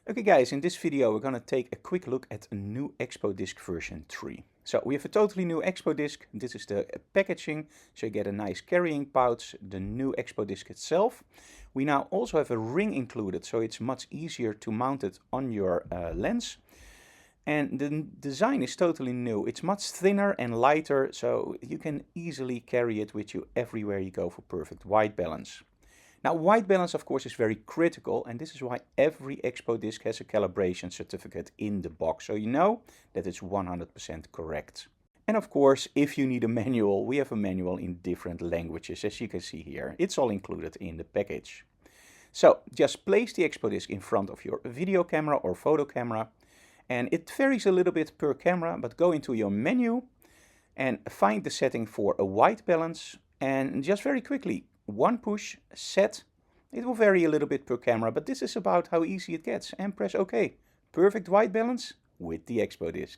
Okay guys, in this video we're going to take a quick look at a new ExpoDisc version 3. So we have a totally new ExpoDisc. This is the packaging, so you get a nice carrying pouch, the new ExpoDisc itself. We now also have a ring included, so it's much easier to mount it on your lens. And the design is totally new. It's much thinner and lighter, so you can easily carry it with you everywhere you go for perfect white balance. Now, white balance, of course, is very critical, and this is why every ExpoDisc has a calibration certificate in the box, so you know that it's 100% correct. And of course, if you need a manual, we have a manual in different languages, as you can see here. It's all included in the package. So, just place the ExpoDisc in front of your video camera or photo camera, and it varies a little bit per camera, but go into your menu and find the setting for a white balance, and just very quickly, one push, set. It will vary a little bit per camera, but this is about how easy it gets. And press OK. Perfect white balance with the ExpoDisc.